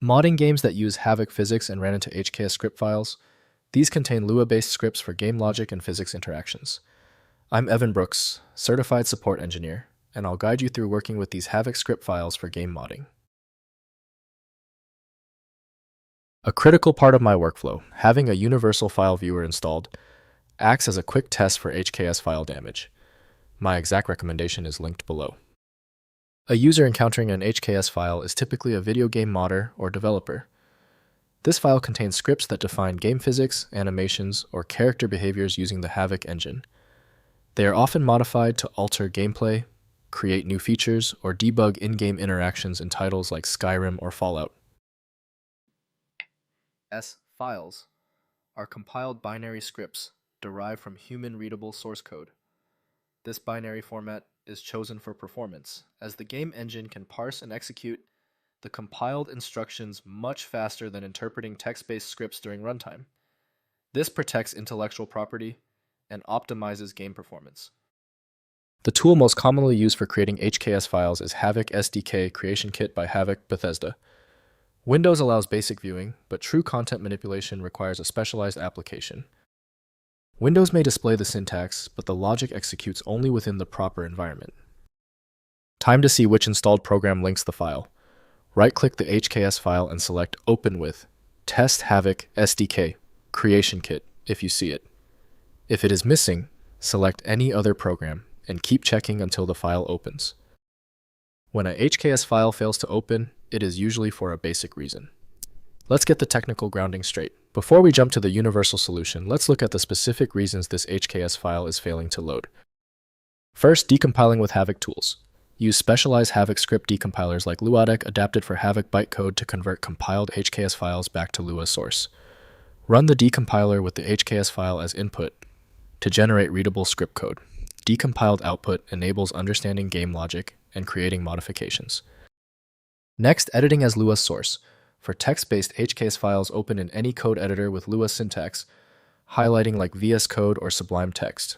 Modding games that use Havok physics and ran into HKS script files. These contain Lua-based scripts for game logic and physics interactions. I'm Evan Brooks, Certified Support Engineer, and I'll guide you through working with these Havok script files for game modding. A critical part of my workflow, having a universal file viewer installed, acts as a quick test for HKS file damage. My exact recommendation is linked below. A user encountering an HKS file is typically a video game modder or developer. This file contains scripts that define game physics, animations, or character behaviors using the Havok engine. They are often modified to alter gameplay, create new features, or debug in-game interactions in titles like Skyrim or Fallout. Files are compiled binary scripts derived from human-readable source code. This binary format is chosen for performance, as the game engine can parse and execute the compiled instructions much faster than interpreting text-based scripts during runtime. This protects intellectual property and optimizes game performance. The tool most commonly used for creating HKS files is Havok SDK Creation Kit by Havok Bethesda. Windows allows basic viewing, but true content manipulation requires a specialized application. Windows may display the syntax, but the logic executes only within the proper environment. Time to see which installed program links the file. Right-click the HKS file and select Open with Test Havok SDK Creation Kit if you see it. If it is missing, select any other program and keep checking until the file opens. When a HKS file fails to open, it is usually for a basic reason. Let's get the technical grounding straight. Before we jump to the universal solution, let's look at the specific reasons this HKS file is failing to load. First, decompiling with Havok Tools. Use specialized Havok script decompilers like Luadec adapted for Havok bytecode to convert compiled HKS files back to Lua source. Run the decompiler with the HKS file as input to generate readable script code. Decompiled output enables understanding game logic and creating modifications. Next, editing as Lua source. For text-based HKS files, open in any code editor with Lua syntax, highlighting like VS Code or Sublime Text.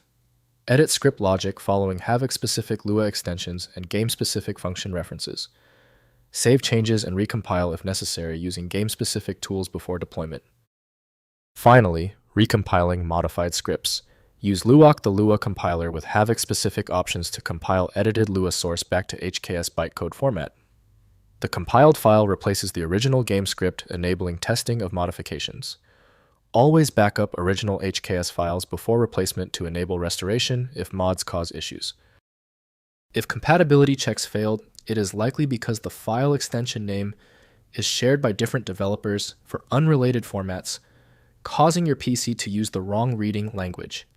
Edit script logic following Havok-specific Lua extensions and game-specific function references. Save changes and recompile if necessary using game-specific tools before deployment. Finally, recompiling modified scripts. Use Luoc the Lua compiler with Havok-specific options to compile edited Lua source back to HKS bytecode format. The compiled file replaces the original game script, enabling testing of modifications. Always back up original HKS files before replacement to enable restoration if mods cause issues. If compatibility checks failed, it is likely because the file extension name is shared by different developers for unrelated formats, causing your PC to use the wrong reading language.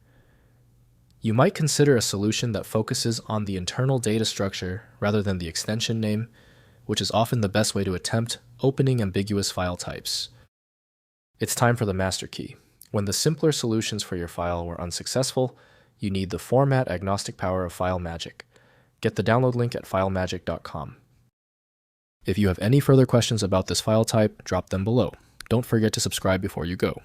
You might consider a solution that focuses on the internal data structure rather than the extension name, which is often the best way to attempt opening ambiguous file types. It's time for the master key. When the simpler solutions for your file were unsuccessful, you need the format agnostic power of FileMagick. Get the download link at filemagick.com. If you have any further questions about this file type, drop them below. Don't forget to subscribe before you go.